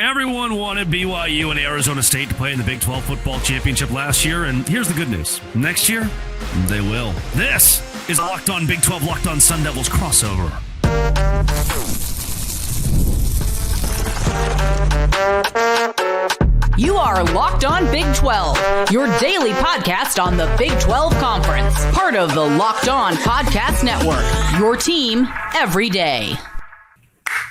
Everyone wanted BYU and Arizona State to play in the Big 12 football championship last year, and here's the good news. Next year, they will. This is Locked On Big 12, Locked On Sun Devils crossover. You are Locked On Big 12, your daily podcast on the Big 12 Conference. Part of the Locked On Podcast Network, your team every day.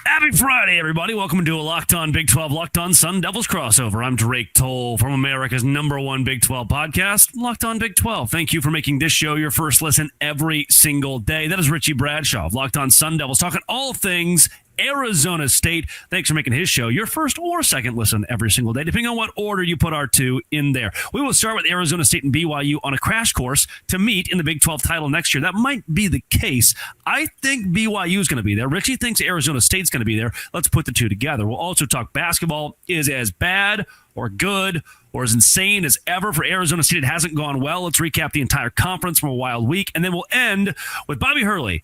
Happy Friday, everybody. Welcome to a Locked On Big 12, Locked On Sun Devils crossover. I'm Drake Toll from America's #1 Big 12 podcast, Locked On Big 12. Thank you for making this show your first listen every single day. That is Richie Bradshaw of Locked On Sun Devils, talking all things Arizona State. Thanks for making his show your first or second listen every single day, depending on what order you put our two in there. We will start with Arizona State and BYU on a crash course to meet in the Big 12 title next year. That might be the case. I think BYU is going to be there. Richie thinks Arizona State's going to be there. Let's put the two together. We'll also talk basketball is as bad or good or as insane as ever for Arizona State. It hasn't gone well. Let's recap the entire conference from a wild week, and then we'll end with Bobby Hurley.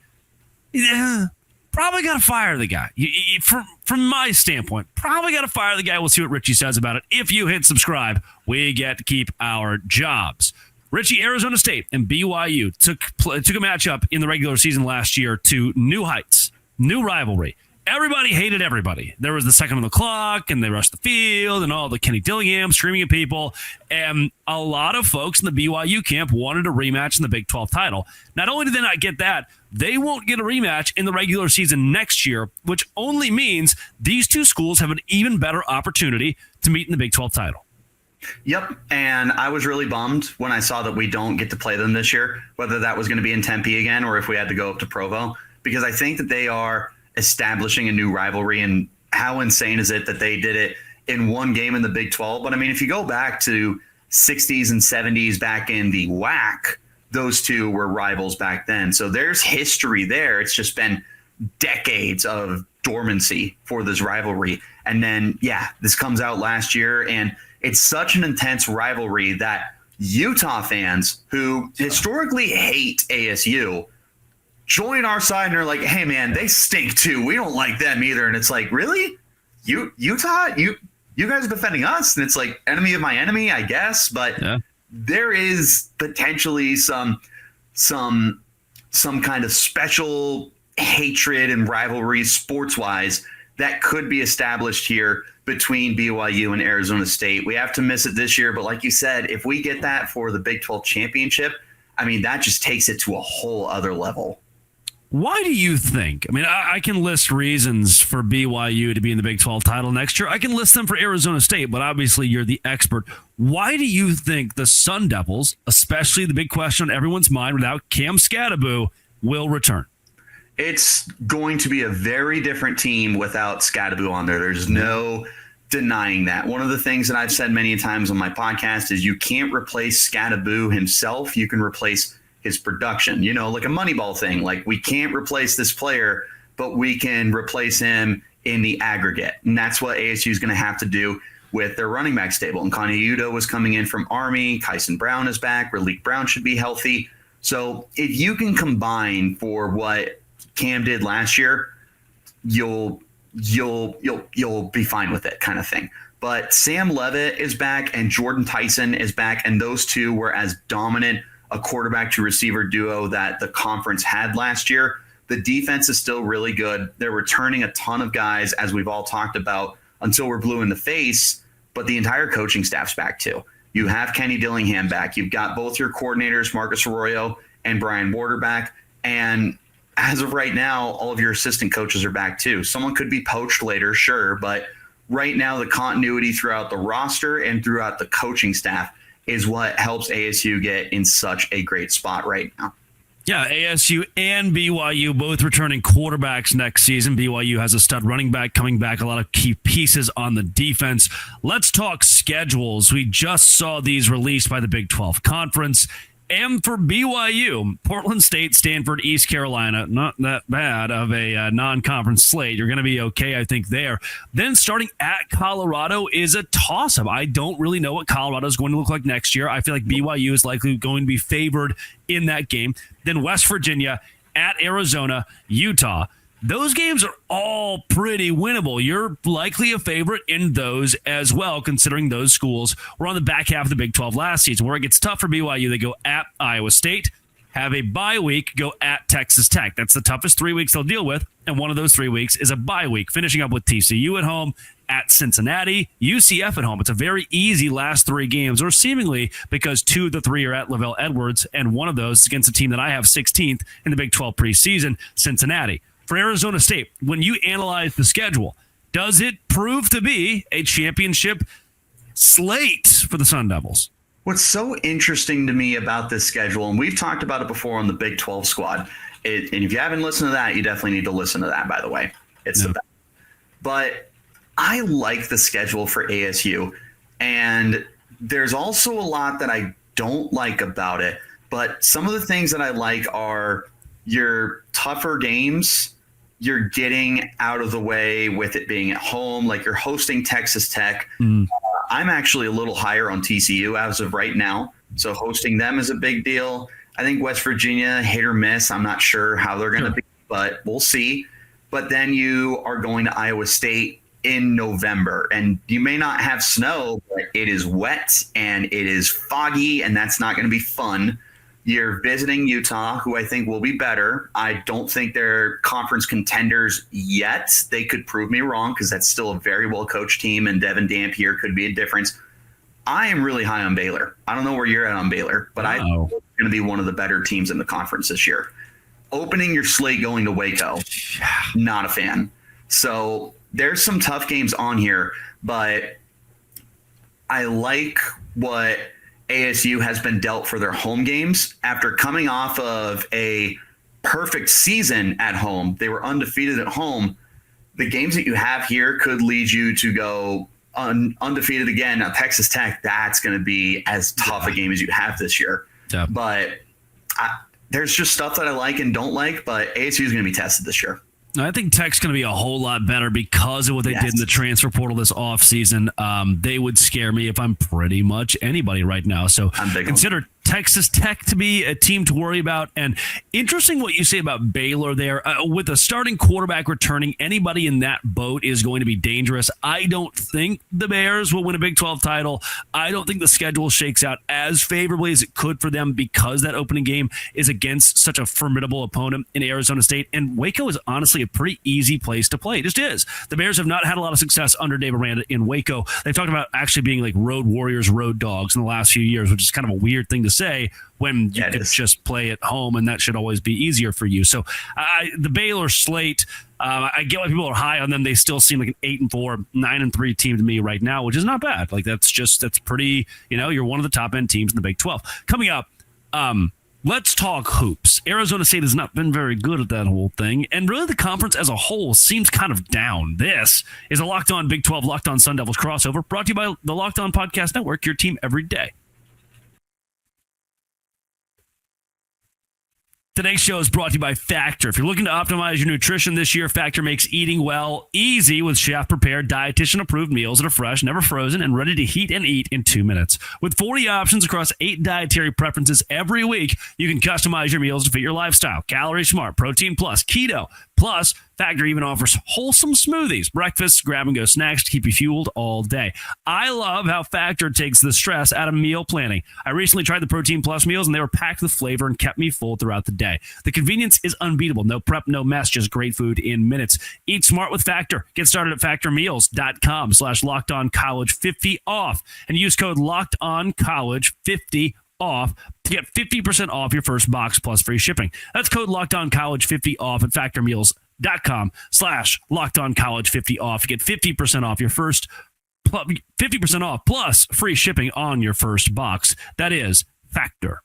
Yeah. Probably got to fire the guy. From my standpoint, probably got to fire the guy. We'll see what Richie says about it. If you hit subscribe, we get to keep our jobs. Richie, Arizona State and BYU took a matchup in the regular season last year to new heights, new rivalry. Everybody hated everybody. There was the second on the clock, and they rushed the field, and all the Kenny Dillingham screaming at people. And a lot of folks in the BYU camp wanted a rematch in the Big 12 title. Not only did they not get that, they won't get a rematch in the regular season next year, which only means these two schools have an even better opportunity to meet in the Big 12 title. Yep, and I was really bummed when I saw that we don't get to play them this year, whether that was going to be in Tempe again or if we had to go up to Provo, because I think that they are establishing a new rivalry. And how insane is it that they did it in one game in the Big 12? But I mean, if you go back to 60s and 70s back in the WAC, those two were rivals back then. So there's history there. It's just been decades of dormancy for this rivalry. And then, this comes out last year, and it's such an intense rivalry that Utah fans who historically hate ASU join our side and are like, hey, man, they stink too. We don't like them either. And it's like, really? Utah? You guys are defending us? And it's like, enemy of my enemy, I guess. But there is potentially some kind of special hatred and rivalry sports-wise that could be established here between BYU and Arizona State. We have to miss it this year. But like you said, if we get that for the Big 12 championship, I mean, that just takes it to a whole other level. Why do you think? I mean, I can list reasons for BYU to be in the Big 12 title next year. I can list them for Arizona State, but obviously you're the expert. Why do you think the Sun Devils, especially the big question on everyone's mind without Cam Skattebo, will return? It's going to be a very different team without Skattebo on there. There's no denying that. One of the things that I've said many times on my podcast is you can't replace Skattebo himself. You can replace his production, like a Moneyball thing. Like, we can't replace this player, but we can replace him in the aggregate. And that's what ASU is going to have to do with their running back stable. And Connie Udo was coming in from Army. Kyson Brown is back. Raleek Brown should be healthy. So if you can combine for what Cam did last year, you'll be fine with it, kind of thing. But Sam Levitt is back and Jordan Tyson is back, and those two were as dominant a quarterback to receiver duo that the conference had last year. The defense is still really good. They're returning a ton of guys, as we've all talked about, until we're blue in the face, but the entire coaching staff's back too. You have Kenny Dillingham back. You've got both your coordinators, Marcus Arroyo and Brian Warder, back. And as of right now, all of your assistant coaches are back too. Someone could be poached later, sure, but right now the continuity throughout the roster and throughout the coaching staff is what helps ASU get in such a great spot right now. Yeah, ASU and BYU both returning quarterbacks next season. BYU has a stud running back coming back, a lot of key pieces on the defense. Let's talk schedules. We just saw these released by the Big 12 Conference. And for BYU, Portland State, Stanford, East Carolina, not that bad of a non-conference slate. You're going to be okay, I think, there. Then starting at Colorado is a toss-up. I don't really know what Colorado is going to look like next year. I feel like BYU is likely going to be favored in that game. Then West Virginia, at Arizona, Utah. those games are all pretty winnable. You're likely a favorite in those as well, considering those schools were on the back half of the Big 12 last season. Where it gets tough for BYU, they go at Iowa State, have a bye week, go at Texas Tech. That's the toughest 3 weeks they'll deal with, and one of those 3 weeks is a bye week, finishing up with TCU at home, at Cincinnati, UCF at home. It's a very easy last 3 games, or seemingly, because 2 of the 3 are at Lavelle Edwards, and one of those is against a team that I have 16th in the Big 12 preseason, Cincinnati. For Arizona State, when you analyze the schedule, does it prove to be a championship slate for the Sun Devils? What's so interesting to me about this schedule, and we've talked about it before on the Big 12 squad, and if you haven't listened to that, you definitely need to listen to that, by the way. It's the best. But I like the schedule for ASU, and there's also a lot that I don't like about it, but some of the things that I like are your tougher games you're getting out of the way with it being at home, like you're hosting Texas Tech. I'm actually a little higher on TCU as of right now, so hosting them is a big deal. I think West Virginia, hit or miss. I'm not sure how they're going to be, but we'll see. But then you are going to Iowa State in November, and you may not have snow, but it is wet and it is foggy, and that's not going to be fun. You're visiting Utah, who I think will be better. I don't think they're conference contenders yet. They could prove me wrong because that's still a very well-coached team, and Devin Dampier could be a difference. I am really high on Baylor. I don't know where you're at on Baylor, but I think they're going to be one of the better teams in the conference this year. Opening your slate going to Waco, not a fan. So there's some tough games on here, but I like what ASU has been dealt for their home games. After coming off of a perfect season at home, they were undefeated at home. The games that you have here could lead you to go undefeated again. Now, Texas Tech, that's going to be as tough a game as you have this year. Yeah. But there's just stuff that I like and don't like, but ASU is going to be tested this year. I think Tech's going to be a whole lot better because of what they did in the transfer portal this offseason. They would scare me if I'm pretty much anybody right now. So consider Texas Tech to be a team to worry about. And interesting what you say about Baylor there. With a starting quarterback returning, anybody in that boat is going to be dangerous. I don't think the Bears will win a Big 12 title. I don't think the schedule shakes out as favorably as it could for them because that opening game is against such a formidable opponent in Arizona State. And Waco is honestly a pretty easy place to play. It just is. The Bears have not had a lot of success under Dave Aranda in Waco. They've talked about actually being like road warriors, road dogs in the last few years, which is kind of a weird thing to say when you could just play at home, and that should always be easier for you. So the Baylor slate, I get why people are high on them. They still seem like an 8-4, 9-3 team to me right now, which is not bad. Like that's pretty, you're one of the top end teams in the Big 12. Coming up, let's talk hoops. Arizona State has not been very good at that whole thing, and really the conference as a whole seems kind of down. This is a Locked On Big 12 Locked On Sun Devils crossover brought to you by the Locked On Podcast Network, your team every day. Today's show is brought to you by Factor. If you're looking to optimize your nutrition this year, Factor makes eating well easy with chef-prepared, dietitian-approved meals that are fresh, never frozen, and ready to heat and eat in 2 minutes. With 40 options across 8 dietary preferences every week, you can customize your meals to fit your lifestyle. Calorie Smart, Protein Plus, Keto. Plus, Factor even offers wholesome smoothies, breakfasts, grab-and-go snacks to keep you fueled all day. I love how Factor takes the stress out of meal planning. I recently tried the Protein Plus meals, and they were packed with flavor and kept me full throughout the day. The convenience is unbeatable. No prep, no mess, just great food in minutes. Eat smart with Factor. Get started at factormeals.com/LockedOnCollege50 off and use code LockedOnCollege50 off to get 50% off your first box plus free shipping. That's code LockedOnCollege50 off at factormeals.com/LockedOnCollege50 off to get 50% off your first 50% off plus free shipping on your first box. That is Factor.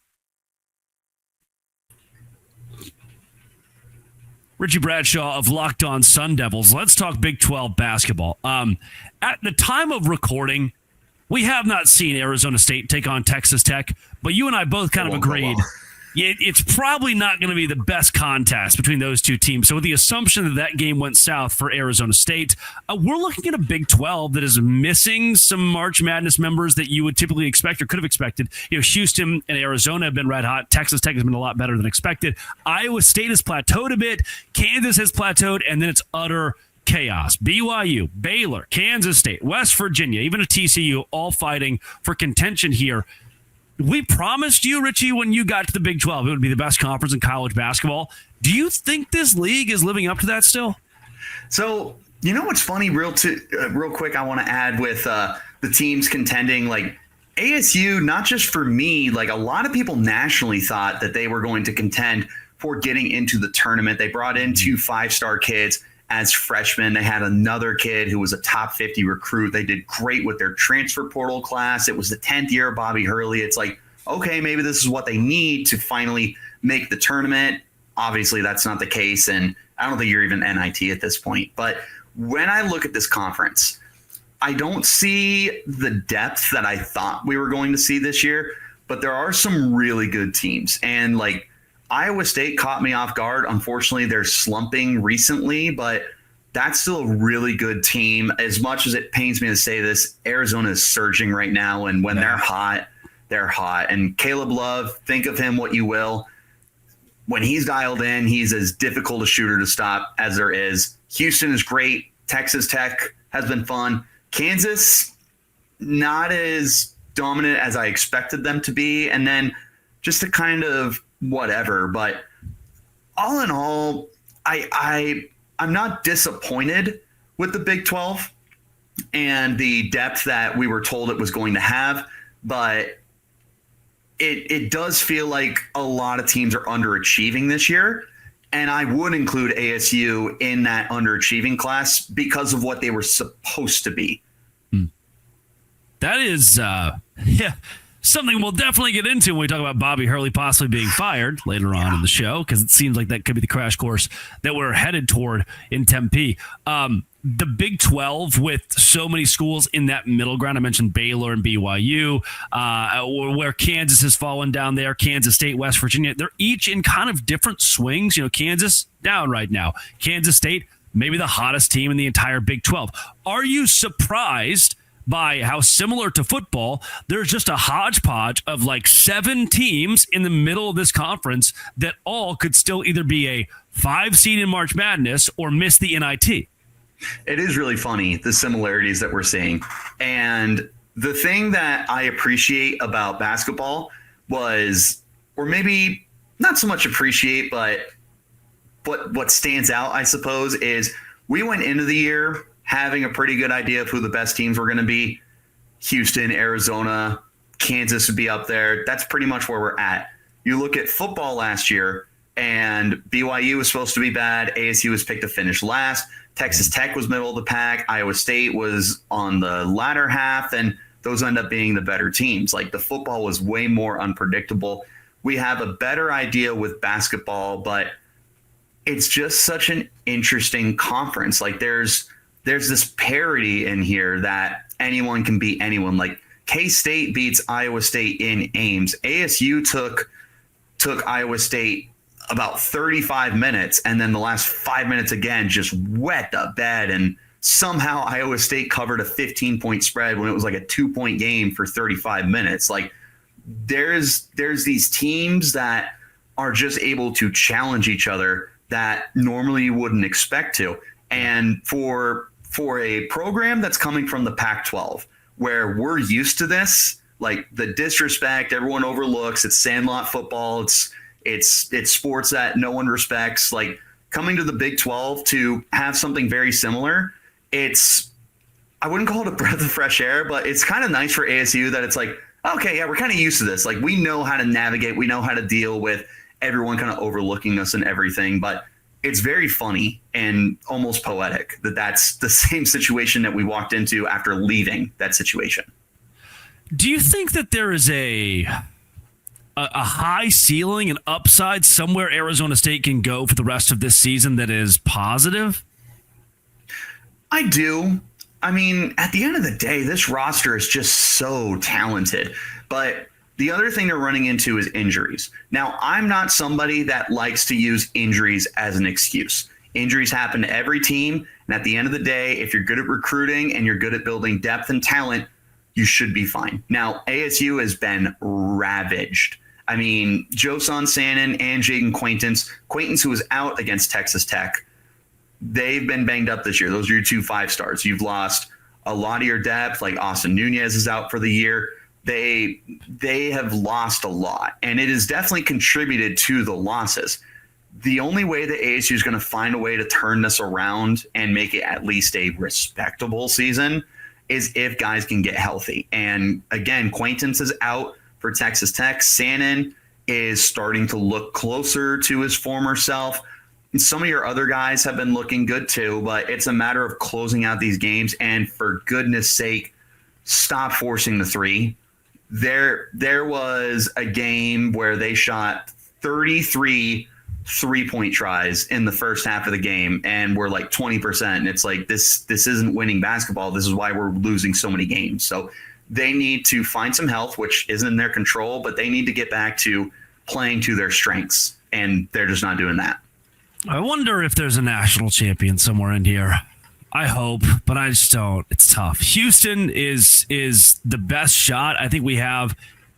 Richie Bradshaw of Locked On Sun Devils. Let's talk Big 12 basketball. At the time of recording, we have not seen Arizona State take on Texas Tech, but you and I both kind of agreed. it's probably not going to be the best contest between those two teams. So with the assumption that that game went south for Arizona State, we're looking at a Big 12 that is missing some March Madness members that you would typically expect or could have expected. Houston and Arizona have been red hot. Texas Tech has been a lot better than expected. Iowa State has plateaued a bit. Kansas has plateaued, and then it's utter chaos. BYU, Baylor, Kansas State, West Virginia, even a TCU, all fighting for contention here. We promised you, Richie, when you got to the Big 12, it would be the best conference in college basketball. Do you think this league is living up to that still? So, you know what's funny, real quick, I want to add with the teams contending, like ASU, not just for me, like a lot of people nationally thought that they were going to contend for getting into the tournament. They brought in 2 5-star kids as freshmen. They had another kid who was a top 50 recruit. They did great with their transfer portal class. It was the 10th year of Bobby Hurley. It's like, okay, maybe this is what they need to finally make the tournament. Obviously, that's not the case, and I don't think you're even NIT at this point. But when I look at this conference, I don't see the depth that I thought we were going to see this year, but there are some really good teams. And like Iowa State caught me off guard. Unfortunately, they're slumping recently, but that's still a really good team. As much as it pains me to say this, Arizona is surging right now, and when they're hot, they're hot. And Caleb Love, think of him what you will. When he's dialed in, he's as difficult a shooter to stop as there is. Houston is great. Texas Tech has been fun. Kansas, not as dominant as I expected them to be. And then just a kind of whatever. But all in all, I'm not disappointed with the Big 12 and the depth that we were told it was going to have. But it does feel like a lot of teams are underachieving this year. And I would include ASU in that underachieving class because of what they were supposed to be. That is, something we'll definitely get into when we talk about Bobby Hurley possibly being fired later on in the show, because it seems like that could be the crash course that we're headed toward in Tempe. The Big 12 with so many schools in that middle ground. I mentioned Baylor and BYU, where Kansas has fallen down there, Kansas State, West Virginia. They're each in kind of different swings. Kansas down right now. Kansas State, maybe the hottest team in the entire Big 12. Are you surprised by how similar to football, there's just a hodgepodge of like 7 teams in the middle of this conference that all could still either be a 5 seed in March Madness or miss the NIT? It is really funny, the similarities that we're seeing. And the thing that I appreciate about basketball was, or maybe not so much appreciate, but what stands out, I suppose, is we went into the year having a pretty good idea of who the best teams were going to be. Houston, Arizona, Kansas would be up there. That's pretty much where we're at. You look at football last year, and BYU was supposed to be bad. ASU was picked to finish last. Texas Tech was middle of the pack. Iowa State was on the latter half, and those end up being the better teams. Like, the football was way more unpredictable. We have a better idea with basketball, but it's just such an interesting conference. Like, there's this parity in here that anyone can beat anyone. Like, K-State beats Iowa State in Ames. ASU took Iowa State about 35 minutes, and then the last 5 minutes again just wet the bed, and somehow Iowa State covered a 15-point spread when it was like a 2-point game for 35 minutes. Like, there's these teams that are just able to challenge each other that normally you wouldn't expect to. And for a program that's coming from the Pac-12, where we're used to this, like the disrespect everyone overlooks, it's sandlot football, it's sports that no one respects, like coming to the Big 12 to have something very similar, I wouldn't call it a breath of fresh air, but it's kind of nice for ASU that it's like, okay, yeah, we're kind of used to this. Like, we know how to navigate, we know how to deal with everyone kind of overlooking us and everything, but it's very funny and almost poetic that that's the same situation that we walked into after leaving that situation. Do you think that there is a high ceiling and upside somewhere Arizona State can go for the rest of this season that is positive? I do. I mean, at the end of the day, this roster is just so talented. But The other thing they're running into is injuries. Now, I'm not somebody that likes to use injuries as an excuse. Injuries happen to every team. And at the end of the day, if you're good at recruiting and you're good at building depth and talent, you should be fine. Now, ASU has been ravaged. I mean, Joson Sannon and Jaden Quaintance, who was out against Texas Tech, they've been banged up this year. Those are your 2 5-stars. You've lost a lot of your depth, like Austin Nunez is out for the year. They have lost a lot, and it has definitely contributed to the losses. The only way that ASU is going to find a way to turn this around and make it at least a respectable season is if guys can get healthy. And again, Quaintance is out for Texas Tech. Sannon is starting to look closer to his former self. And some of your other guys have been looking good too, but it's a matter of closing out these games. And for goodness sake, stop forcing the three. There was a game where they shot 33 3-point tries in the first half of the game and we're like 20%. And it's like, this isn't winning basketball. This is why we're losing so many games. So they need to find some health, which isn't in their control, but they need to get back to playing to their strengths. And they're just not doing that. I wonder if there's a national champion somewhere in here. I hope, but I just don't. It's tough. Houston is the best shot. I think we have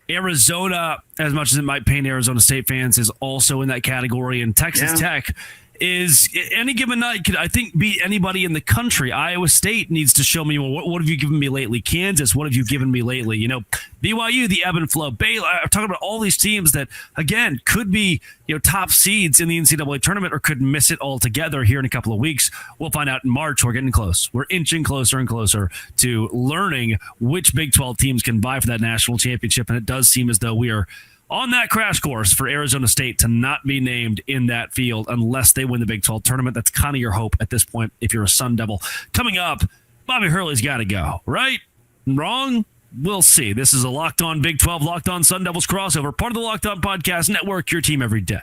Arizona, as much as it might pain Arizona State fans, is also in that category. And Texas Tech is, any given night, could, I think, beat anybody in the country. Iowa State needs to show me, well, what have you given me lately? Kansas, what have you given me lately? You know, BYU, the ebb and flow. Baylor, I'm talking about all these teams that, again, could be, you know, top seeds in the NCAA tournament or could miss it altogether here in a couple of weeks. We'll find out in March. We're getting close. We're inching closer and closer to learning which Big 12 teams can vie for that national championship. And it does seem as though we are on that crash course for Arizona State to not be named in that field unless they win the Big 12 tournament. That's kind of your hope at this point if you're a Sun Devil. Coming up, Bobby Hurley's got to go, right? Wrong? We'll see. This is a Locked On Big 12, Locked On Sun Devils crossover, part of the Locked On Podcast Network, your team every day.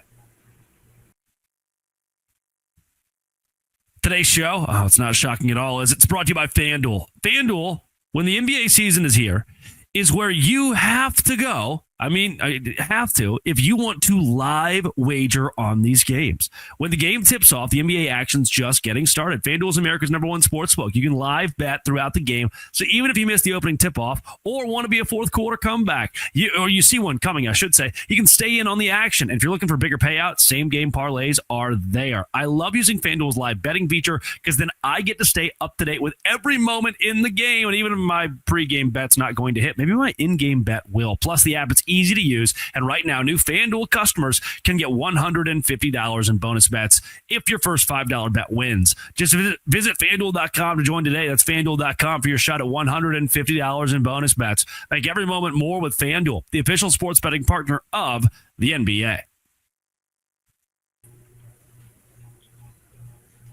Today's show, it's not shocking at all, is it's brought to you by FanDuel. FanDuel, when the NBA season is here, is where you have to go. I have to, if you want to live wager on these games. When the game tips off, the NBA action's just getting started. FanDuel is America's #1 sportsbook. You can live bet throughout the game. So even if you miss the opening tip-off or want to be a fourth quarter comeback, you see one coming, I should say, you can stay in on the action. And if you're looking for bigger payouts, same game parlays are there. I love using FanDuel's live betting feature because then I get to stay up to date with every moment in the game. And even if my pregame bet's not going to hit, maybe my in-game bet will. Plus the app, it's easy to use, and right now new FanDuel customers can get $150 in bonus bets if your first $5 bet wins. Just visit FanDuel.com to join today. That's FanDuel.com for your shot at $150 in bonus bets. Make every moment more with FanDuel, the official sports betting partner of the NBA.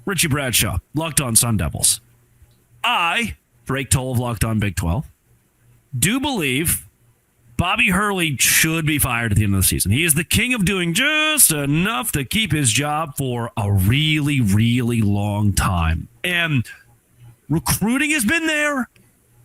Richie Bradshaw, Locked On Sun Devils. I, Drake Toll of Locked On Big 12, do believe Bobby Hurley should be fired at the end of the season. He is the king of doing just enough to keep his job for a really, really long time. And recruiting has been there.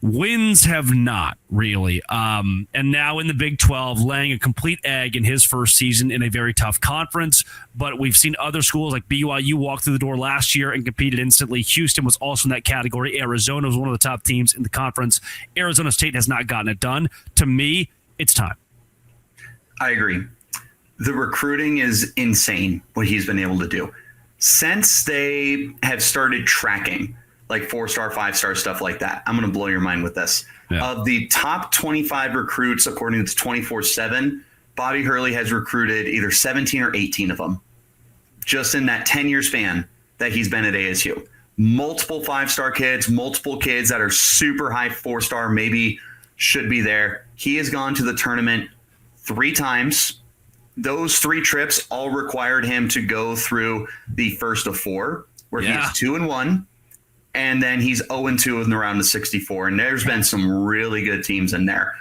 Wins have not, really. And now in the Big 12, laying a complete egg in his first season in a very tough conference. But we've seen other schools like BYU walk through the door last year and competed instantly. Houston was also in that category. Arizona was one of the top teams in the conference. Arizona State has not gotten it done. To me, it's time. I agree. The recruiting is insane, what he's been able to do. Since they have started tracking like 4-star, 5-star stuff like that, I'm going to blow your mind with this. Yeah. Of the top 25 recruits, according to 24/7, Bobby Hurley has recruited either 17 or 18 of them just in that 10-year span that he's been at ASU. Multiple 5-star kids, multiple kids that are super high 4-star, maybe should be there. He has gone to the tournament 3 times. Those 3 trips all required him to go through the first of 4, where he's 2-1, and then he's 0-2 in the round of 64. And there's been some really good teams in there.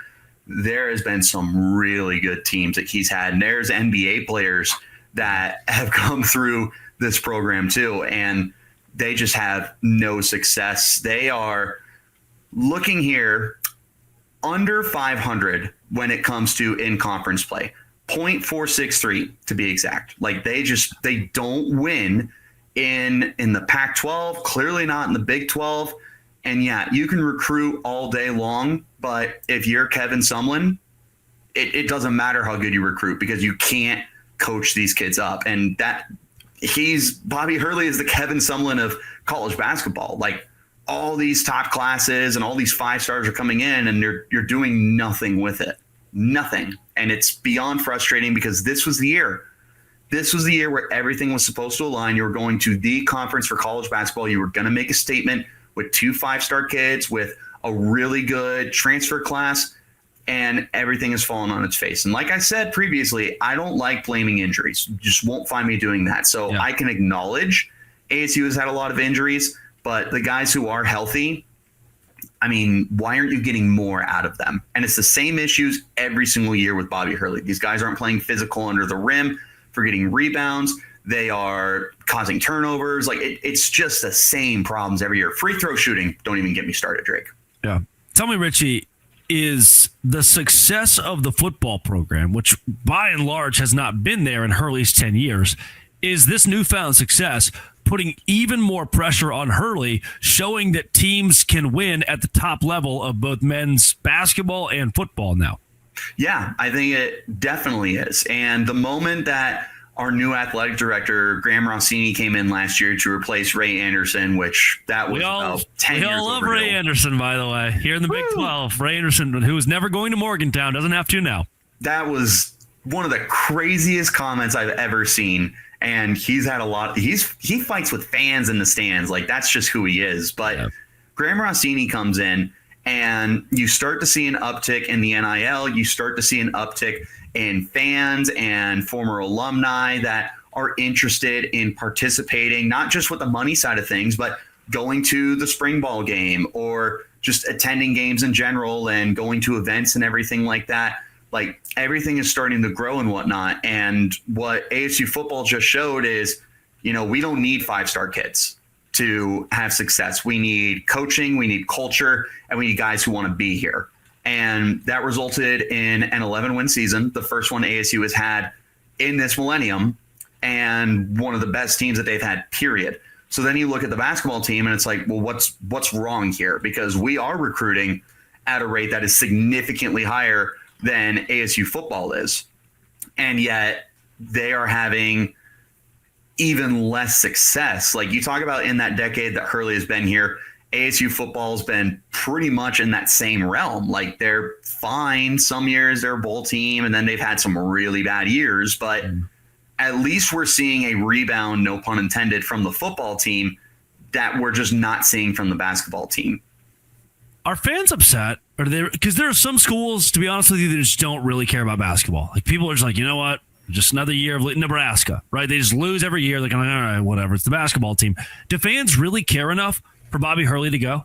There has been some really good teams that he's had. And there's NBA players that have come through this program too, and they just have no success. They are looking here. under 500 when it comes to in-conference play. 0.463 to be exact. Like they don't win in the Pac-12, clearly not in the Big 12. And yeah, you can recruit all day long, but if you're Kevin Sumlin, it doesn't matter how good you recruit because you can't coach these kids up. And Bobby Hurley is the Kevin Sumlin of college basketball. Like all these top classes and all these 5-stars are coming in and you're doing nothing with it. Nothing. And it's beyond frustrating because this was the year. This was the year where everything was supposed to align. You were going to the conference for college basketball. You were going to make a statement with 2 5-star kids, with a really good transfer class, and everything has fallen on its face. And like I said previously, I don't like blaming injuries. You just won't find me doing that. So yeah. I can acknowledge ASU has had a lot of injuries, but the guys who are healthy, I mean, why aren't you getting more out of them? And it's the same issues every single year with Bobby Hurley. These guys aren't playing physical under the rim for getting rebounds. They are causing turnovers. Like it's just the same problems every year. Free throw shooting. Don't even get me started, Drake. Yeah. Tell me, Richie, is the success of the football program, which by and large has not been there in Hurley's 10 years, is this newfound success putting even more pressure on Hurley, showing that teams can win at the top level of both men's basketball and football now? Yeah, I think it definitely is. And the moment that our new athletic director, Graham Rossini, came in last year to replace Ray Anderson, which that was about 10 years We all love overdue. Ray Anderson, by the way, here in the Big 12. Ray Anderson, who is never going to Morgantown, doesn't have to now. That was one of the craziest comments I've ever seen. And he's had a lot. He fights with fans in the stands. Like, that's just who he is. But yeah. Graham Rossini comes in, and you start to see an uptick in the NIL. You start to see an uptick in fans and former alumni that are interested in participating, not just with the money side of things, but going to the spring ball game or just attending games in general and going to events and everything like that. Like, everything is starting to grow and whatnot. And what ASU football just showed is, we don't need 5-star kids to have success. We need coaching, we need culture, and we need guys who want to be here. And that resulted in an 11-win season, the first one ASU has had in this millennium, and one of the best teams that they've had, period. So then you look at the basketball team, and it's like, well, what's wrong here? Because we are recruiting at a rate that is significantly higher than ASU football is. And yet they are having even less success. Like, you talk about in that decade that Hurley has been here, ASU football has been pretty much in that same realm. Like, they're fine. Some years they're a bowl team, and then they've had some really bad years. But at least we're seeing a rebound, no pun intended, from the football team that we're just not seeing from the basketball team. Are fans upset? Or because there are some schools, to be honest with you, that just don't really care about basketball. Like, people are just like, you know what? Just another year of Nebraska, right? They just lose every year. They're kind of, all right, whatever. It's the basketball team. Do fans really care enough for Bobby Hurley to go?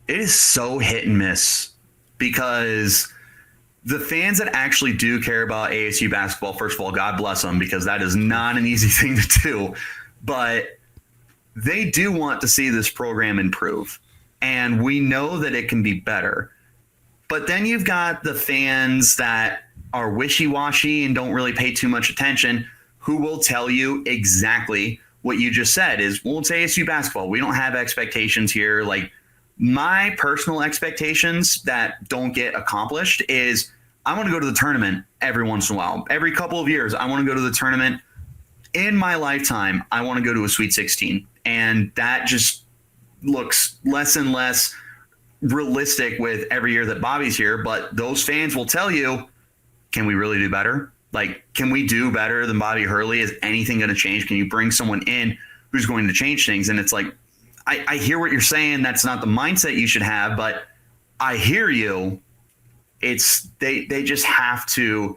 It is so hit and miss, because the fans that actually do care about ASU basketball, first of all, God bless them, because that is not an easy thing to do. But they do want to see this program improve. And we know that it can be better. But then you've got the fans that are wishy-washy and don't really pay too much attention, who will tell you exactly what you just said is, well, it's ASU basketball. We don't have expectations here. Like, my personal expectations that don't get accomplished is I want to go to the tournament every once in a while. Every couple of years, I want to go to the tournament. In my lifetime, I want to go to a Sweet 16. And that just looks less and less realistic with every year that Bobby's here. But those fans will tell you, can we really do better? Like, can we do better than Bobby Hurley? Is anything going to change? Can you bring someone in who's going to change things? And it's like, I hear what you're saying. That's not the mindset you should have, but I hear you. It's they just have to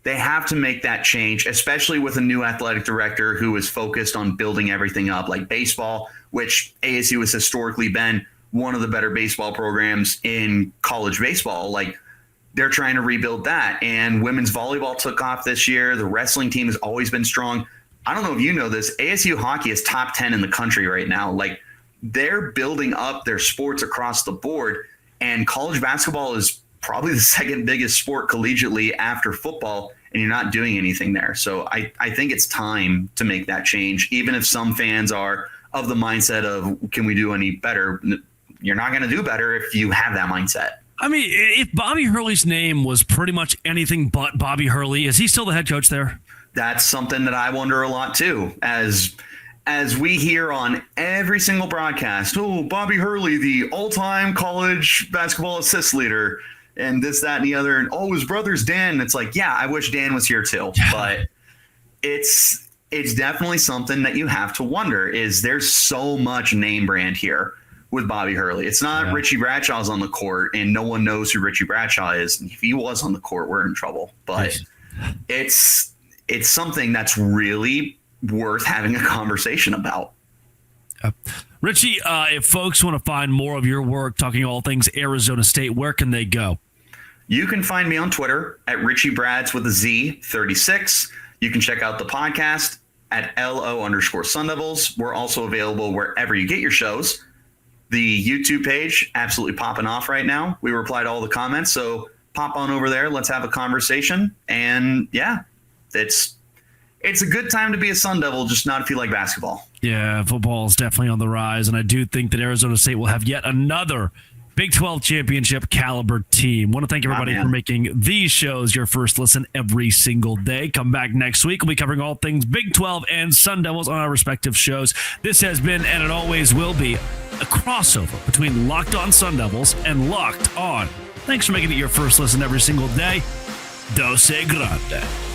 make that change, especially with a new athletic director who is focused on building everything up, like baseball, which ASU has historically been one of the better baseball programs in college baseball. Like, they're trying to rebuild that. And women's volleyball took off this year. The wrestling team has always been strong. I don't know if you know this, ASU hockey is top 10 in the country right now. Like, they're building up their sports across the board, and college basketball is probably the second biggest sport collegiately after football, and you're not doing anything there. So I think it's time to make that change, even if some fans are of the mindset of, can we do any better? You're not going to do better if you have that mindset. I mean, if Bobby Hurley's name was pretty much anything but Bobby Hurley, is he still the head coach there? That's something that I wonder a lot too. As we hear on every single broadcast, oh, Bobby Hurley, the all-time college basketball assist leader, and this, that, and the other, and his brother's Dan. It's like, yeah, I wish Dan was here too, but it's definitely something that you have to wonder. Is there's so much name brand here with Bobby Hurley. It's not Richie Bradshaw's on the court and no one knows who Richie Bradshaw is. If he was on the court, we're in trouble. But it's something that's really worth having a conversation about. Richie, if folks want to find more of your work talking all things Arizona State, where can they go? You can find me on Twitter at Richie Brads with a Z 36. You can check out the podcast at LO_Sun Devils. We're also available wherever you get your shows. The YouTube page, absolutely popping off right now. We reply to all the comments, so pop on over there. Let's have a conversation. And yeah, it's a good time to be a Sun Devil, just not if you like basketball. Yeah, football is definitely on the rise, and I do think that Arizona State will have yet another Big 12 championship caliber team. Want to thank everybody for making these shows your first listen every single day. Come back next week. We'll be covering all things Big 12 and Sun Devils on our respective shows. This has been, and it always will be, a crossover between Locked On Sun Devils and Locked On. Thanks for making it your first listen every single day. Dose Grande.